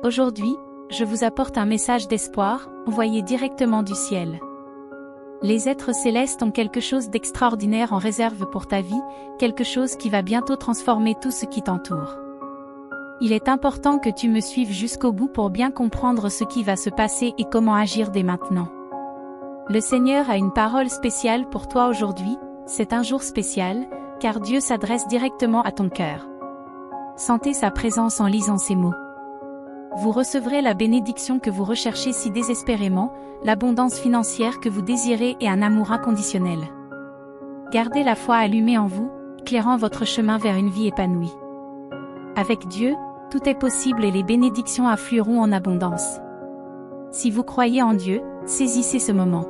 Aujourd'hui, je vous apporte un message d'espoir, envoyé directement du ciel. Les êtres célestes ont quelque chose d'extraordinaire en réserve pour ta vie, quelque chose qui va bientôt transformer tout ce qui t'entoure. Il est important que tu me suives jusqu'au bout pour bien comprendre ce qui va se passer et comment agir dès maintenant. Le Seigneur a une parole spéciale pour toi aujourd'hui, c'est un jour spécial, car Dieu s'adresse directement à ton cœur. Sentez sa présence en lisant ces mots. Vous recevrez la bénédiction que vous recherchez si désespérément, l'abondance financière que vous désirez et un amour inconditionnel. Gardez la foi allumée en vous, éclairant votre chemin vers une vie épanouie. Avec Dieu, tout est possible et les bénédictions afflueront en abondance. Si vous croyez en Dieu, saisissez ce moment.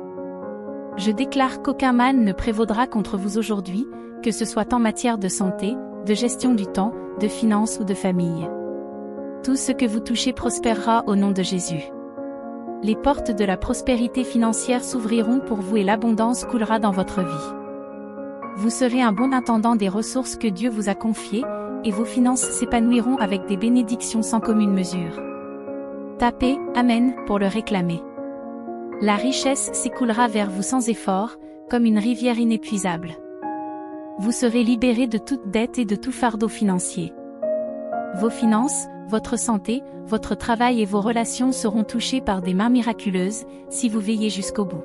Je déclare qu'aucun mal ne prévaudra contre vous aujourd'hui, que ce soit en matière de santé, de gestion du temps, de finances ou de famille. Tout ce que vous touchez prospérera au nom de Jésus. Les portes de la prospérité financière s'ouvriront pour vous et l'abondance coulera dans votre vie. Vous serez un bon intendant des ressources que Dieu vous a confiées, et vos finances s'épanouiront avec des bénédictions sans commune mesure. Tapez « Amen » pour le réclamer. La richesse s'écoulera vers vous sans effort, comme une rivière inépuisable. Vous serez libéré de toute dette et de tout fardeau financier. Vos finances, votre santé, votre travail et vos relations seront touchés par des mains miraculeuses, si vous veillez jusqu'au bout.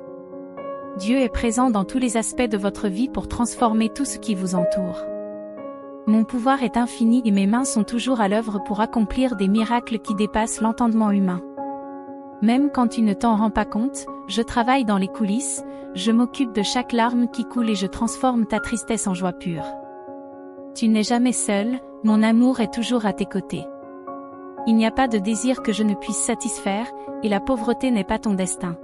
Dieu est présent dans tous les aspects de votre vie pour transformer tout ce qui vous entoure. Mon pouvoir est infini et mes mains sont toujours à l'œuvre pour accomplir des miracles qui dépassent l'entendement humain. Même quand tu ne t'en rends pas compte, je travaille dans les coulisses, je m'occupe de chaque larme qui coule et je transforme ta tristesse en joie pure. Tu n'es jamais seul, mon amour est toujours à tes côtés. Il n'y a pas de désir que je ne puisse satisfaire, et la pauvreté n'est pas ton destin.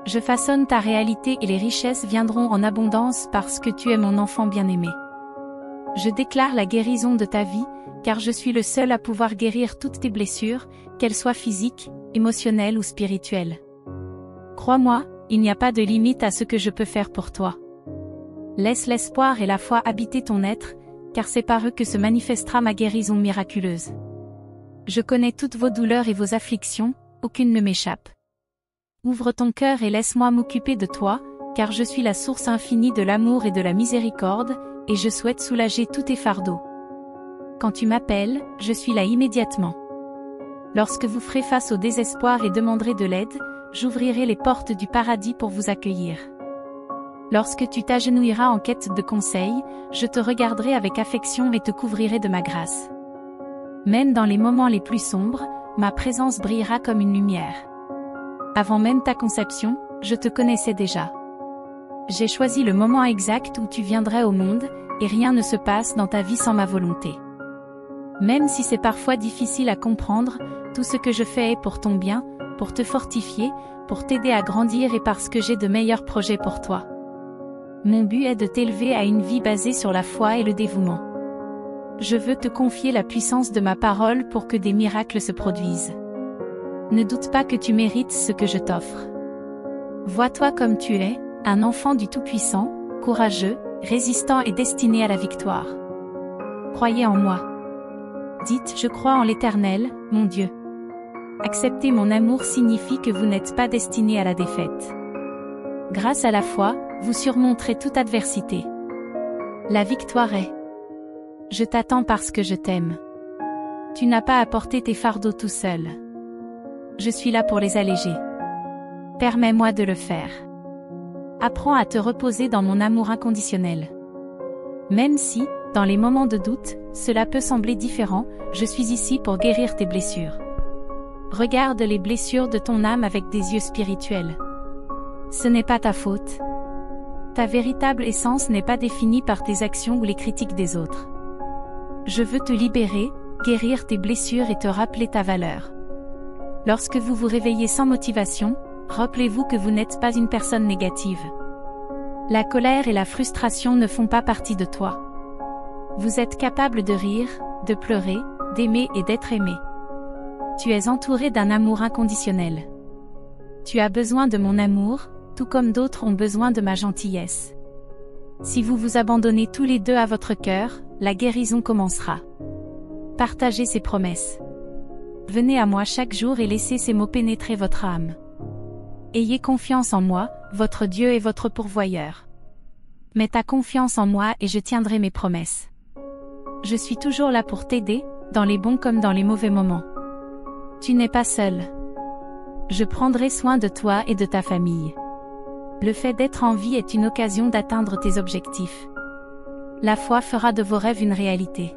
Je façonne ta réalité et les richesses viendront en abondance parce que tu es mon enfant bien-aimé. Je déclare la guérison de ta vie, car je suis le seul à pouvoir guérir toutes tes blessures, qu'elles soient physiques, émotionnelles ou spirituelles. Crois-moi, il n'y a pas de limite à ce que je peux faire pour toi. Laisse l'espoir et la foi habiter ton être, car c'est par eux que se manifestera ma guérison miraculeuse. Je connais toutes vos douleurs et vos afflictions, aucune ne m'échappe. Ouvre ton cœur et laisse-moi m'occuper de toi, car je suis la source infinie de l'amour et de la miséricorde, et je souhaite soulager tous tes fardeaux. Quand tu m'appelles, je suis là immédiatement. Lorsque vous ferez face au désespoir et demanderez de l'aide, j'ouvrirai les portes du paradis pour vous accueillir. Lorsque tu t'agenouilleras en quête de conseils, je te regarderai avec affection et te couvrirai de ma grâce. Même dans les moments les plus sombres, ma présence brillera comme une lumière. Avant même ta conception, je te connaissais déjà. J'ai choisi le moment exact où tu viendrais au monde, et rien ne se passe dans ta vie sans ma volonté. Même si c'est parfois difficile à comprendre, tout ce que je fais est pour ton bien, pour te fortifier, pour t'aider à grandir et parce que j'ai de meilleurs projets pour toi. Mon but est de t'élever à une vie basée sur la foi et le dévouement. Je veux te confier la puissance de ma parole pour que des miracles se produisent. Ne doute pas que tu mérites ce que je t'offre. Vois-toi comme tu es, un enfant du Tout-Puissant, courageux, résistant et destiné à la victoire. Croyez en moi. Dites « Je crois en l'Éternel, mon Dieu ». Accepter mon amour signifie que vous n'êtes pas destiné à la défaite. Grâce à la foi, vous surmonterez toute adversité. La victoire est. Je t'attends parce que je t'aime. Tu n'as pas à porter tes fardeaux tout seul. Je suis là pour les alléger. Permets-moi de le faire. Apprends à te reposer dans mon amour inconditionnel. Même si, dans les moments de doute, cela peut sembler différent, je suis ici pour guérir tes blessures. Regarde les blessures de ton âme avec des yeux spirituels. Ce n'est pas ta faute. Ta véritable essence n'est pas définie par tes actions ou les critiques des autres. Je veux te libérer, guérir tes blessures et te rappeler ta valeur. Lorsque vous vous réveillez sans motivation, rappelez-vous que vous n'êtes pas une personne négative. La colère et la frustration ne font pas partie de toi. Vous êtes capable de rire, de pleurer, d'aimer et d'être aimé. Tu es entouré d'un amour inconditionnel. Tu as besoin de mon amour, tout comme d'autres ont besoin de ma gentillesse. Si vous vous abandonnez tous les deux à votre cœur, la guérison commencera. Partagez ces promesses. Venez à moi chaque jour et laissez ces mots pénétrer votre âme. Ayez confiance en moi, votre Dieu et votre pourvoyeur. Mets ta confiance en moi et je tiendrai mes promesses. Je suis toujours là pour t'aider, dans les bons comme dans les mauvais moments. Tu n'es pas seul. Je prendrai soin de toi et de ta famille. Le fait d'être en vie est une occasion d'atteindre tes objectifs. La foi fera de vos rêves une réalité.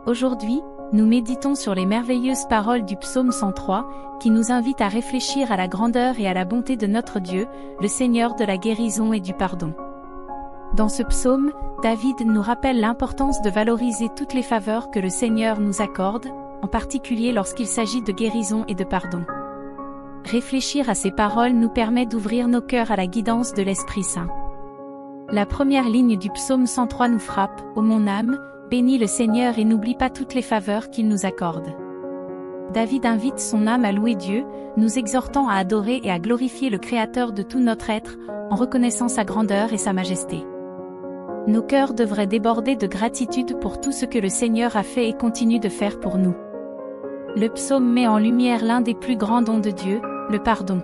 Aujourd'hui, nous méditons sur les merveilleuses paroles du psaume 103, qui nous invitent à réfléchir à la grandeur et à la bonté de notre Dieu, le Seigneur de la guérison et du pardon. Dans ce psaume, David nous rappelle l'importance de valoriser toutes les faveurs que le Seigneur nous accorde, en particulier lorsqu'il s'agit de guérison et de pardon. Réfléchir à ces paroles nous permet d'ouvrir nos cœurs à la guidance de l'Esprit Saint. La première ligne du psaume 103 nous frappe, « Ô mon âme, bénis le Seigneur et n'oublie pas toutes les faveurs qu'il nous accorde. » David invite son âme à louer Dieu, nous exhortant à adorer et à glorifier le Créateur de tout notre être, en reconnaissant sa grandeur et sa majesté. Nos cœurs devraient déborder de gratitude pour tout ce que le Seigneur a fait et continue de faire pour nous. Le psaume met en lumière l'un des plus grands dons de Dieu, le pardon.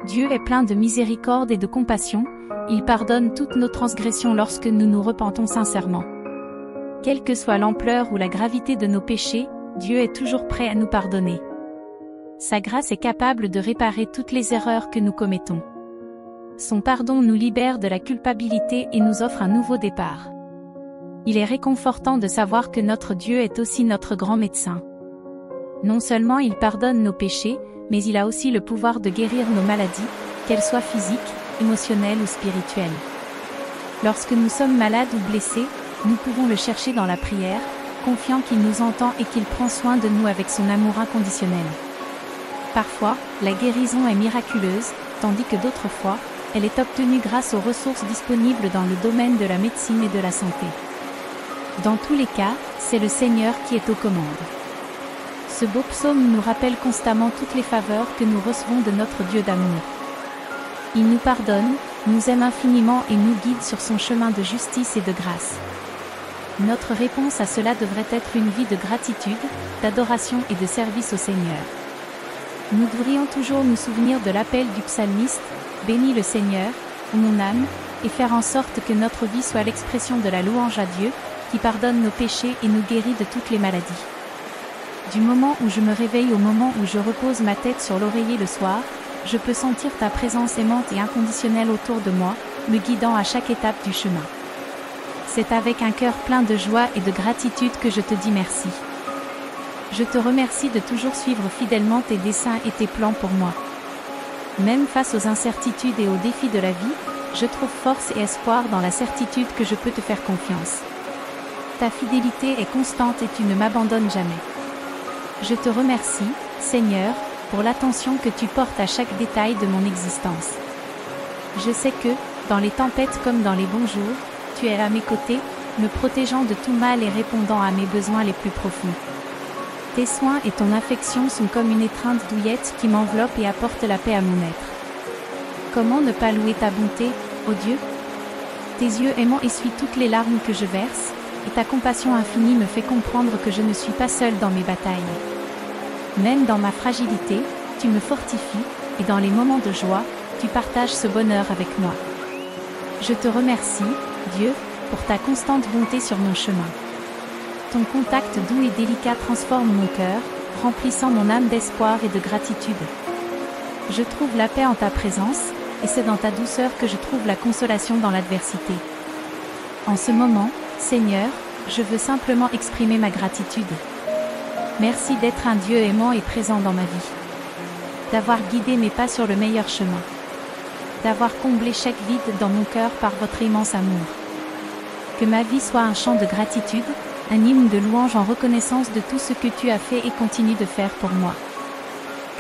Dieu est plein de miséricorde et de compassion, il pardonne toutes nos transgressions lorsque nous nous repentons sincèrement. Quelle que soit l'ampleur ou la gravité de nos péchés, Dieu est toujours prêt à nous pardonner. Sa grâce est capable de réparer toutes les erreurs que nous commettons. Son pardon nous libère de la culpabilité et nous offre un nouveau départ. Il est réconfortant de savoir que notre Dieu est aussi notre grand médecin. Non seulement il pardonne nos péchés, mais il a aussi le pouvoir de guérir nos maladies, qu'elles soient physiques, émotionnelles ou spirituelles. Lorsque nous sommes malades ou blessés, nous pouvons le chercher dans la prière, confiant qu'il nous entend et qu'il prend soin de nous avec son amour inconditionnel. Parfois, la guérison est miraculeuse, tandis que d'autres fois, elle est obtenue grâce aux ressources disponibles dans le domaine de la médecine et de la santé. Dans tous les cas, c'est le Seigneur qui est aux commandes. Ce beau psaume nous rappelle constamment toutes les faveurs que nous recevons de notre Dieu d'amour. Il nous pardonne, nous aime infiniment et nous guide sur son chemin de justice et de grâce. Notre réponse à cela devrait être une vie de gratitude, d'adoration et de service au Seigneur. Nous devrions toujours nous souvenir de l'appel du psalmiste, « Bénis le Seigneur, ô mon âme », et faire en sorte que notre vie soit l'expression de la louange à Dieu, qui pardonne nos péchés et nous guérit de toutes les maladies. Du moment où je me réveille au moment où je repose ma tête sur l'oreiller le soir, je peux sentir ta présence aimante et inconditionnelle autour de moi, me guidant à chaque étape du chemin. C'est avec un cœur plein de joie et de gratitude que je te dis merci. Je te remercie de toujours suivre fidèlement tes desseins et tes plans pour moi. Même face aux incertitudes et aux défis de la vie, je trouve force et espoir dans la certitude que je peux te faire confiance. Ta fidélité est constante et tu ne m'abandonnes jamais. Je te remercie, Seigneur, pour l'attention que tu portes à chaque détail de mon existence. Je sais que, dans les tempêtes comme dans les bons jours, tu es à mes côtés, me protégeant de tout mal et répondant à mes besoins les plus profonds. Tes soins et ton affection sont comme une étreinte douillette qui m'enveloppe et apporte la paix à mon être. Comment ne pas louer ta bonté, ô Dieu? Tes yeux aimants essuient toutes les larmes que je verse, et ta compassion infinie me fait comprendre que je ne suis pas seule dans mes batailles. Même dans ma fragilité, tu me fortifies, et dans les moments de joie, tu partages ce bonheur avec moi. Je te remercie, Dieu, pour ta constante bonté sur mon chemin. Ton contact doux et délicat transforme mon cœur, remplissant mon âme d'espoir et de gratitude. Je trouve la paix en ta présence, et c'est dans ta douceur que je trouve la consolation dans l'adversité. En ce moment, Seigneur, je veux simplement exprimer ma gratitude. Merci d'être un Dieu aimant et présent dans ma vie. D'avoir guidé mes pas sur le meilleur chemin. D'avoir comblé chaque vide dans mon cœur par votre immense amour. Que ma vie soit un chant de gratitude, un hymne de louange en reconnaissance de tout ce que tu as fait et continues de faire pour moi.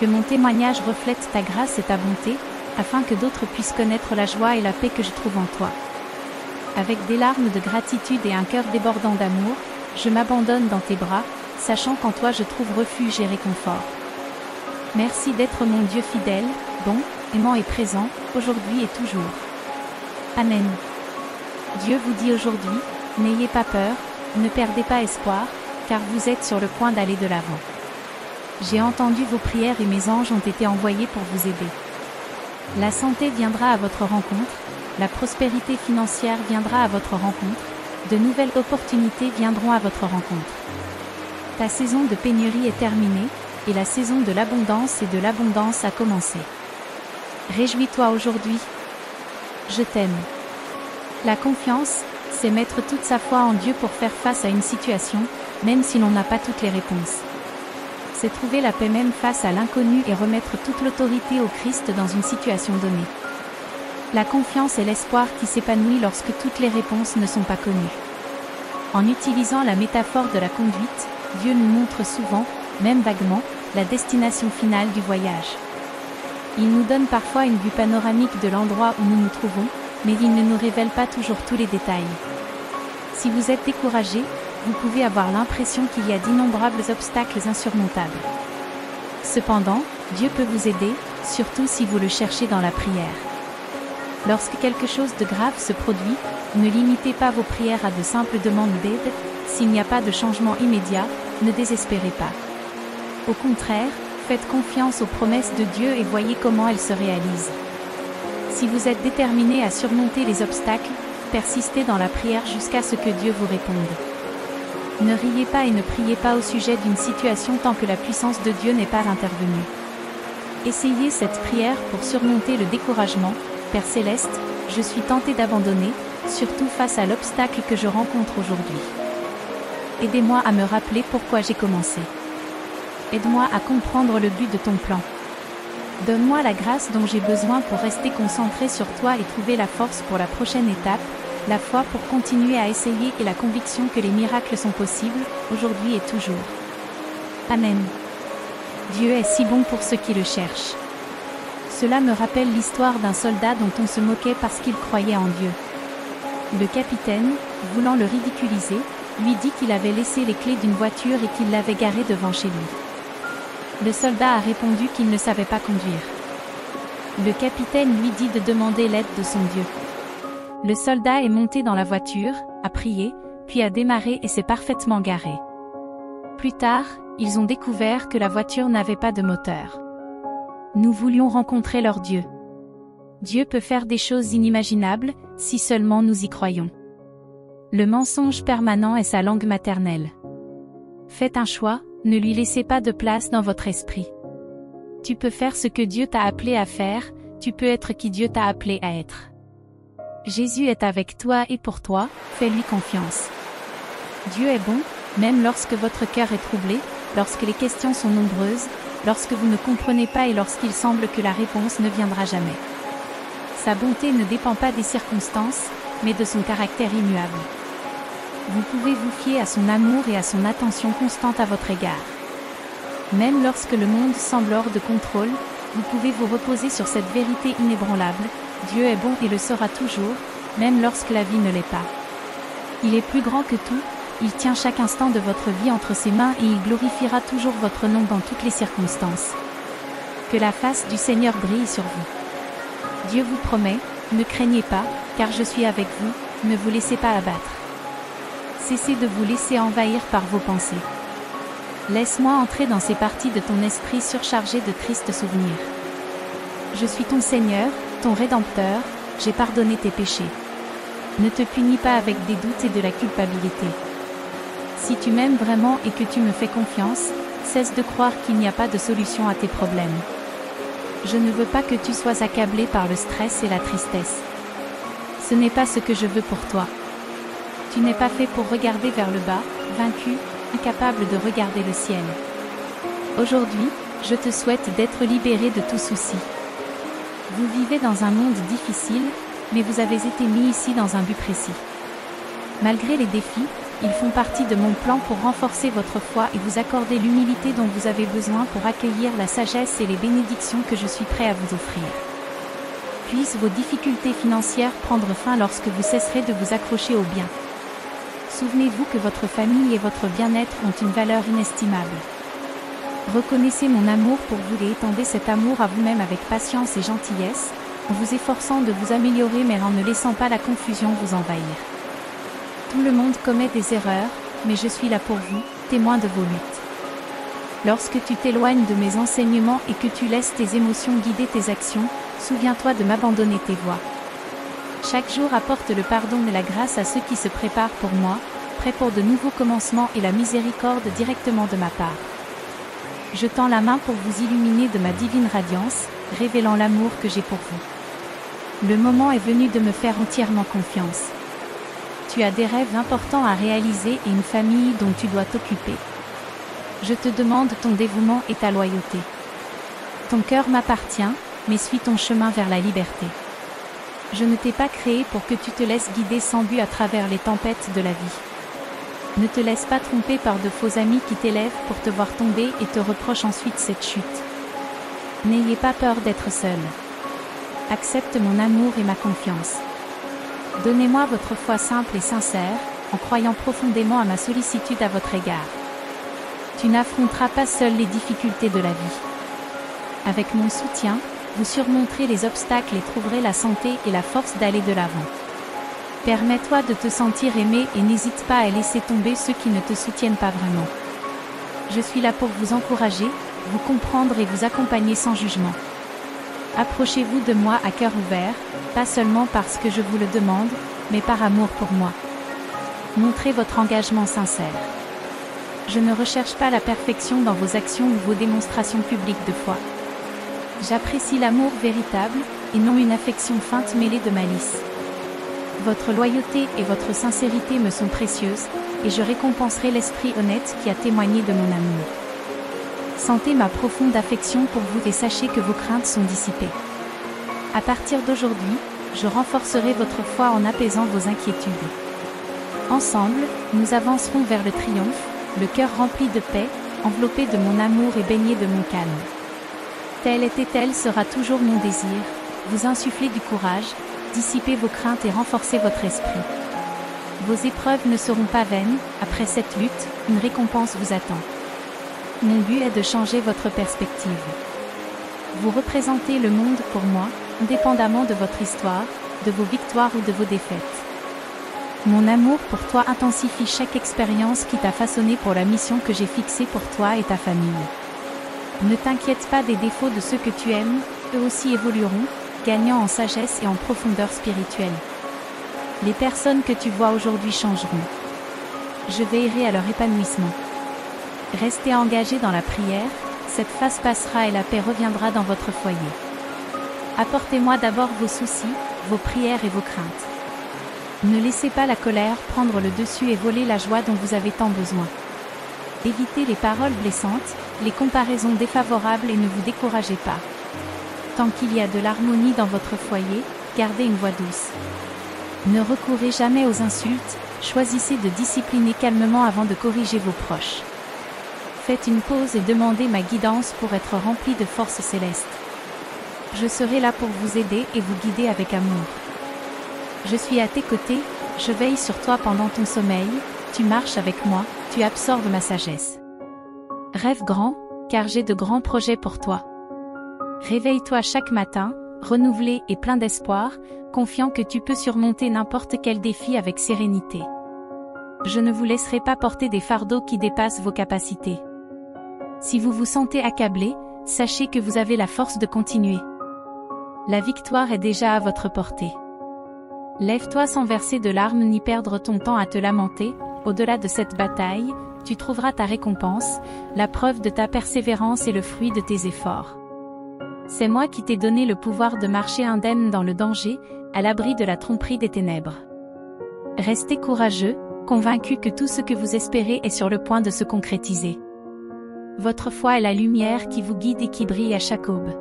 Que mon témoignage reflète ta grâce et ta bonté, afin que d'autres puissent connaître la joie et la paix que je trouve en toi. Avec des larmes de gratitude et un cœur débordant d'amour, je m'abandonne dans tes bras, sachant qu'en toi je trouve refuge et réconfort. Merci d'être mon Dieu fidèle, bon, aimant et présent, aujourd'hui et toujours. Amen. Dieu vous dit aujourd'hui, n'ayez pas peur, ne perdez pas espoir, car vous êtes sur le point d'aller de l'avant. J'ai entendu vos prières et mes anges ont été envoyés pour vous aider. La santé viendra à votre rencontre, la prospérité financière viendra à votre rencontre, de nouvelles opportunités viendront à votre rencontre. Ta saison de pénurie est terminée, et la saison de l'abondance et de l'abondance a commencé. Réjouis-toi aujourd'hui. Je t'aime. La confiance, c'est mettre toute sa foi en Dieu pour faire face à une situation, même si l'on n'a pas toutes les réponses. C'est trouver la paix même face à l'inconnu et remettre toute l'autorité au Christ dans une situation donnée. La confiance est l'espoir qui s'épanouit lorsque toutes les réponses ne sont pas connues. En utilisant la métaphore de la conduite, Dieu nous montre souvent, même vaguement, la destination finale du voyage. Il nous donne parfois une vue panoramique de l'endroit où nous nous trouvons, mais il ne nous révèle pas toujours tous les détails. Si vous êtes découragé, vous pouvez avoir l'impression qu'il y a d'innombrables obstacles insurmontables. Cependant, Dieu peut vous aider, surtout si vous le cherchez dans la prière. Lorsque quelque chose de grave se produit, ne limitez pas vos prières à de simples demandes d'aide. S'il n'y a pas de changement immédiat, ne désespérez pas. Au contraire, faites confiance aux promesses de Dieu et voyez comment elles se réalisent. Si vous êtes déterminé à surmonter les obstacles, persistez dans la prière jusqu'à ce que Dieu vous réponde. Ne riez pas et ne priez pas au sujet d'une situation tant que la puissance de Dieu n'est pas intervenue. Essayez cette prière pour surmonter le découragement. Père Céleste, je suis tenté d'abandonner, surtout face à l'obstacle que je rencontre aujourd'hui. Aidez-moi à me rappeler pourquoi j'ai commencé. Aide-moi à comprendre le but de ton plan. Donne-moi la grâce dont j'ai besoin pour rester concentré sur toi et trouver la force pour la prochaine étape, la foi pour continuer à essayer et la conviction que les miracles sont possibles, aujourd'hui et toujours. Amen. Dieu est si bon pour ceux qui le cherchent. Cela me rappelle l'histoire d'un soldat dont on se moquait parce qu'il croyait en Dieu. Le capitaine, voulant le ridiculiser, lui dit qu'il avait laissé les clés d'une voiture et qu'il l'avait garée devant chez lui. Le soldat a répondu qu'il ne savait pas conduire. Le capitaine lui dit de demander l'aide de son Dieu. Le soldat est monté dans la voiture, a prié, puis a démarré et s'est parfaitement garé. Plus tard, ils ont découvert que la voiture n'avait pas de moteur. Nous voulions rencontrer leur Dieu. Dieu peut faire des choses inimaginables, si seulement nous y croyons. Le mensonge permanent est sa langue maternelle. Faites un choix, ne lui laissez pas de place dans votre esprit. Tu peux faire ce que Dieu t'a appelé à faire, tu peux être qui Dieu t'a appelé à être. Jésus est avec toi et pour toi, fais-lui confiance. Dieu est bon, même lorsque votre cœur est troublé, lorsque les questions sont nombreuses, lorsque vous ne comprenez pas et lorsqu'il semble que la réponse ne viendra jamais. Sa bonté ne dépend pas des circonstances, mais de son caractère immuable. Vous pouvez vous fier à son amour et à son attention constante à votre égard. Même lorsque le monde semble hors de contrôle, vous pouvez vous reposer sur cette vérité inébranlable. Dieu est bon et le sera toujours, même lorsque la vie ne l'est pas. Il est plus grand que tout, il tient chaque instant de votre vie entre ses mains et il glorifiera toujours votre nom dans toutes les circonstances. Que la face du Seigneur brille sur vous. Dieu vous promet, ne craignez pas, car je suis avec vous, ne vous laissez pas abattre. Cessez de vous laisser envahir par vos pensées. Laisse-moi entrer dans ces parties de ton esprit surchargé de tristes souvenirs. Je suis ton Seigneur, ton Rédempteur, j'ai pardonné tes péchés. Ne te punis pas avec des doutes et de la culpabilité. Si tu m'aimes vraiment et que tu me fais confiance, cesse de croire qu'il n'y a pas de solution à tes problèmes. Je ne veux pas que tu sois accablé par le stress et la tristesse. Ce n'est pas ce que je veux pour toi. Tu n'es pas fait pour regarder vers le bas, vaincu, incapable de regarder le ciel. Aujourd'hui, je te souhaite d'être libéré de tout souci. Vous vivez dans un monde difficile, mais vous avez été mis ici dans un but précis. Malgré les défis, ils font partie de mon plan pour renforcer votre foi et vous accorder l'humilité dont vous avez besoin pour accueillir la sagesse et les bénédictions que je suis prêt à vous offrir. Puissent vos difficultés financières prendre fin lorsque vous cesserez de vous accrocher au bien. Souvenez-vous que votre famille et votre bien-être ont une valeur inestimable. Reconnaissez mon amour pour vous et étendez cet amour à vous-même avec patience et gentillesse, en vous efforçant de vous améliorer mais en ne laissant pas la confusion vous envahir. Tout le monde commet des erreurs, mais je suis là pour vous, témoin de vos luttes. Lorsque tu t'éloignes de mes enseignements et que tu laisses tes émotions guider tes actions, souviens-toi de m'abandonner tes voies. Chaque jour apporte le pardon et la grâce à ceux qui se préparent pour moi, prêts pour de nouveaux commencements et la miséricorde directement de ma part. Je tends la main pour vous illuminer de ma divine radiance, révélant l'amour que j'ai pour vous. Le moment est venu de me faire entièrement confiance. Tu as des rêves importants à réaliser et une famille dont tu dois t'occuper. Je te demande ton dévouement et ta loyauté. Ton cœur m'appartient, mais suis ton chemin vers la liberté. Je ne t'ai pas créé pour que tu te laisses guider sans but à travers les tempêtes de la vie. Ne te laisse pas tromper par de faux amis qui t'élèvent pour te voir tomber et te reprochent ensuite cette chute. N'ayez pas peur d'être seul. Accepte mon amour et ma confiance. Donnez-moi votre foi simple et sincère, en croyant profondément à ma sollicitude à votre égard. Tu n'affronteras pas seul les difficultés de la vie. Avec mon soutien, vous surmonterez les obstacles et trouverez la santé et la force d'aller de l'avant. Permets-toi de te sentir aimé et n'hésite pas à laisser tomber ceux qui ne te soutiennent pas vraiment. Je suis là pour vous encourager, vous comprendre et vous accompagner sans jugement. Approchez-vous de moi à cœur ouvert, pas seulement parce que je vous le demande, mais par amour pour moi. Montrez votre engagement sincère. Je ne recherche pas la perfection dans vos actions ou vos démonstrations publiques de foi. J'apprécie l'amour véritable, et non une affection feinte mêlée de malice. Votre loyauté et votre sincérité me sont précieuses, et je récompenserai l'esprit honnête qui a témoigné de mon amour. Sentez ma profonde affection pour vous et sachez que vos craintes sont dissipées. À partir d'aujourd'hui, je renforcerai votre foi en apaisant vos inquiétudes. Ensemble, nous avancerons vers le triomphe, le cœur rempli de paix, enveloppé de mon amour et baigné de mon calme. Tel et tel sera toujours mon désir, vous insuffler du courage, dissiper vos craintes et renforcer votre esprit. Vos épreuves ne seront pas vaines, après cette lutte, une récompense vous attend. Mon but est de changer votre perspective. Vous représentez le monde pour moi, indépendamment de votre histoire, de vos victoires ou de vos défaites. Mon amour pour toi intensifie chaque expérience qui t'a façonné pour la mission que j'ai fixée pour toi et ta famille. Ne t'inquiète pas des défauts de ceux que tu aimes, eux aussi évolueront, gagnant en sagesse et en profondeur spirituelle. Les personnes que tu vois aujourd'hui changeront. Je veillerai à leur épanouissement. Restez engagés dans la prière, cette phase passera et la paix reviendra dans votre foyer. Apportez-moi d'abord vos soucis, vos prières et vos craintes. Ne laissez pas la colère prendre le dessus et voler la joie dont vous avez tant besoin. Évitez les paroles blessantes, les comparaisons défavorables et ne vous découragez pas. Tant qu'il y a de l'harmonie dans votre foyer, gardez une voix douce. Ne recourez jamais aux insultes, choisissez de discipliner calmement avant de corriger vos proches. Faites une pause et demandez ma guidance pour être rempli de force céleste. Je serai là pour vous aider et vous guider avec amour. Je suis à tes côtés, je veille sur toi pendant ton sommeil, tu marches avec moi, tu absorbes ma sagesse. Rêve grand, car j'ai de grands projets pour toi. Réveille-toi chaque matin, renouvelé et plein d'espoir, confiant que tu peux surmonter n'importe quel défi avec sérénité. Je ne vous laisserai pas porter des fardeaux qui dépassent vos capacités. Si vous vous sentez accablé, sachez que vous avez la force de continuer. La victoire est déjà à votre portée. Lève-toi sans verser de larmes ni perdre ton temps à te lamenter, au-delà de cette bataille, tu trouveras ta récompense, la preuve de ta persévérance et le fruit de tes efforts. C'est moi qui t'ai donné le pouvoir de marcher indemne dans le danger, à l'abri de la tromperie des ténèbres. Restez courageux, convaincus que tout ce que vous espérez est sur le point de se concrétiser. Votre foi est la lumière qui vous guide et qui brille à chaque aube.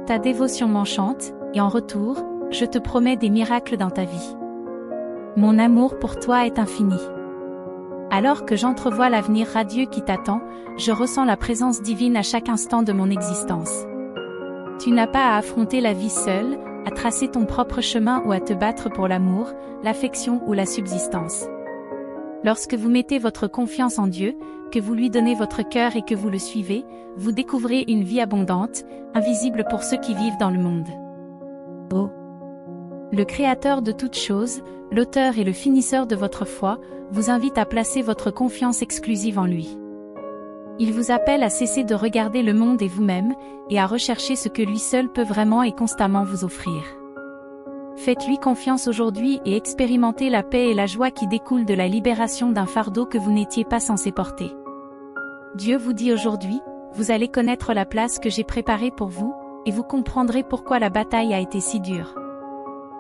Ta dévotion m'enchante, et en retour, je te promets des miracles dans ta vie. Mon amour pour toi est infini. Alors que j'entrevois l'avenir radieux qui t'attend, je ressens la présence divine à chaque instant de mon existence. Tu n'as pas à affronter la vie seule, à tracer ton propre chemin ou à te battre pour l'amour, l'affection ou la subsistance. Lorsque vous mettez votre confiance en Dieu, que vous lui donnez votre cœur et que vous le suivez, vous découvrez une vie abondante, invisible pour ceux qui vivent dans le monde. Oh! Le Créateur de toutes choses, l'auteur et le finisseur de votre foi, vous invite à placer votre confiance exclusive en lui. Il vous appelle à cesser de regarder le monde et vous-même, et à rechercher ce que lui seul peut vraiment et constamment vous offrir. Faites-lui confiance aujourd'hui et expérimentez la paix et la joie qui découlent de la libération d'un fardeau que vous n'étiez pas censé porter. Dieu vous dit aujourd'hui, vous allez connaître la place que j'ai préparée pour vous, et vous comprendrez pourquoi la bataille a été si dure.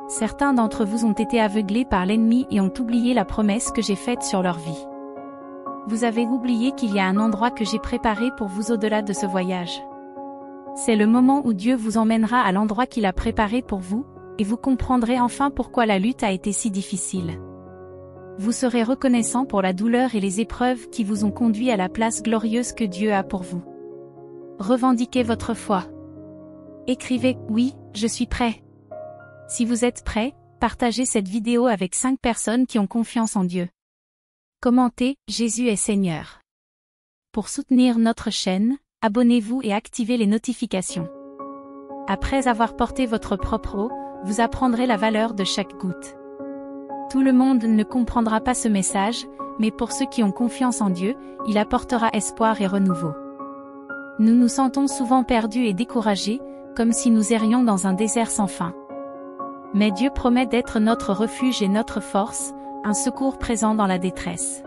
Certains d'entre vous ont été aveuglés par l'ennemi et ont oublié la promesse que j'ai faite sur leur vie. Vous avez oublié qu'il y a un endroit que j'ai préparé pour vous au-delà de ce voyage. C'est le moment où Dieu vous emmènera à l'endroit qu'il a préparé pour vous, et vous comprendrez enfin pourquoi la lutte a été si difficile. Vous serez reconnaissant pour la douleur et les épreuves qui vous ont conduit à la place glorieuse que Dieu a pour vous. Revendiquez votre foi. Écrivez « Oui, je suis prêt ». Si vous êtes prêt, partagez cette vidéo avec 5 personnes qui ont confiance en Dieu. Commentez « Jésus est Seigneur ». Pour soutenir notre chaîne, abonnez-vous et activez les notifications. Après avoir porté votre propre eau, vous apprendrez la valeur de chaque goutte. Tout le monde ne comprendra pas ce message, mais pour ceux qui ont confiance en Dieu, il apportera espoir et renouveau. Nous nous sentons souvent perdus et découragés, comme si nous errions dans un désert sans fin. Mais Dieu promet d'être notre refuge et notre force, un secours présent dans la détresse.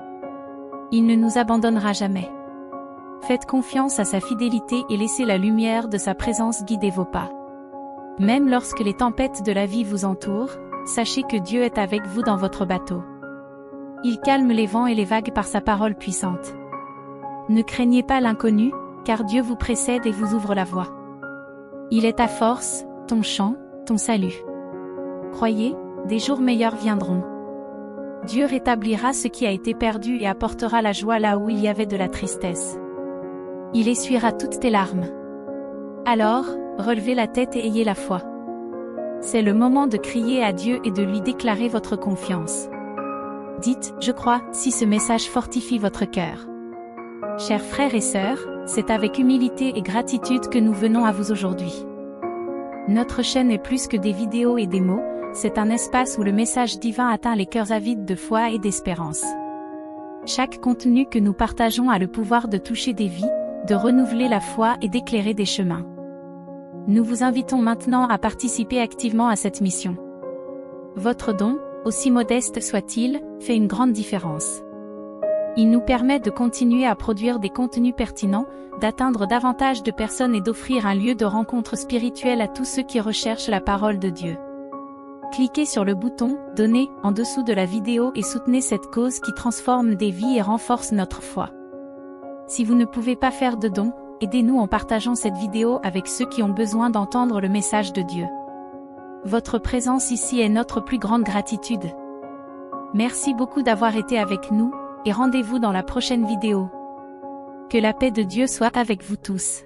Il ne nous abandonnera jamais. Faites confiance à sa fidélité et laissez la lumière de sa présence guider vos pas. Même lorsque les tempêtes de la vie vous entourent, sachez que Dieu est avec vous dans votre bateau. Il calme les vents et les vagues par sa parole puissante. Ne craignez pas l'inconnu, car Dieu vous précède et vous ouvre la voie. Il est ta force, ton chant, ton salut. Croyez, des jours meilleurs viendront. Dieu rétablira ce qui a été perdu et apportera la joie là où il y avait de la tristesse. Il essuiera toutes tes larmes. Alors, relevez la tête et ayez la foi. C'est le moment de crier à Dieu et de lui déclarer votre confiance. Dites « Je crois » si ce message fortifie votre cœur. Chers frères et sœurs, c'est avec humilité et gratitude que nous venons à vous aujourd'hui. Notre chaîne est plus que des vidéos et des mots, c'est un espace où le message divin atteint les cœurs avides de foi et d'espérance. Chaque contenu que nous partageons a le pouvoir de toucher des vies, de renouveler la foi et d'éclairer des chemins. Nous vous invitons maintenant à participer activement à cette mission. Votre don, aussi modeste soit-il, fait une grande différence. Il nous permet de continuer à produire des contenus pertinents, d'atteindre davantage de personnes et d'offrir un lieu de rencontre spirituelle à tous ceux qui recherchent la parole de Dieu. Cliquez sur le bouton « Donner » en dessous de la vidéo et soutenez cette cause qui transforme des vies et renforce notre foi. Si vous ne pouvez pas faire de don, aidez-nous en partageant cette vidéo avec ceux qui ont besoin d'entendre le message de Dieu. Votre présence ici est notre plus grande gratitude. Merci beaucoup d'avoir été avec nous, et rendez-vous dans la prochaine vidéo. Que la paix de Dieu soit avec vous tous.